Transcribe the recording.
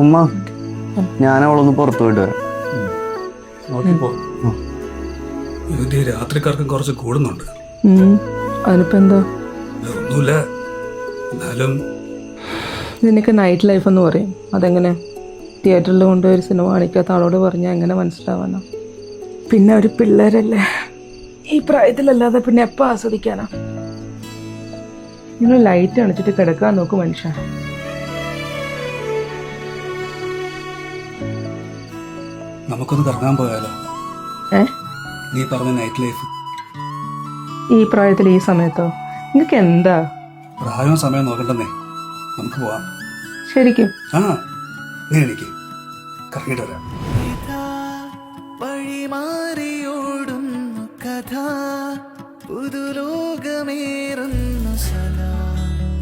ഉമ്മ ഞാൻ അവളൊന്ന് പുറത്തു പോയിട്ട് വരാം. നോക്കിപ്പോ ഇതിന്റെ രാത്രിക്കാർക്കും കുറച്ച് കൂടുന്നുണ്ട്. അതിനിപ്പോ എന്താ? ഒന്നുമില്ല, എന്നാലും നിനക്ക് നൈറ്റ് ലൈഫ് എന്ന് പറയും. അതെങ്ങനെ തിയേറ്ററിൽ കൊണ്ടുപോയി ഒരു സിനിമ കാണിക്കാത്ത ആളോട് പറഞ്ഞാൽ എങ്ങനെ മനസ്സിലാവാനാ? പിന്നെ ഒരു പിള്ളേരല്ലേ, ഈ പ്രായത്തിലല്ലാതെ പിന്നെ എപ്പോൾ ആസ്വദിക്കാനാ? നിങ്ങൾ ലൈറ്റ് അണിച്ചിട്ട് കിടക്കാൻ നോക്കും മനുഷ്യ. നമുക്കൊന്ന് കറങ്ങാൻ പോയാലോ? നീ പറഞ്ഞ നൈറ്റ് ലൈഫ്. ഈ പ്രായത്തിൽ ഈ സമയത്തോ? നിങ്ങൾക്ക് എന്താ? പ്രായവും സമയം നോക്കണ്ടെന്നേ, നമുക്ക് പോവാം. ശരിക്കും? ആ, നീ എനിക്ക് കറങ്ങിട്ട് വരാം. വഴിമാറിയോടുന്നു കഥ, പുതുലോകമേറുന്നു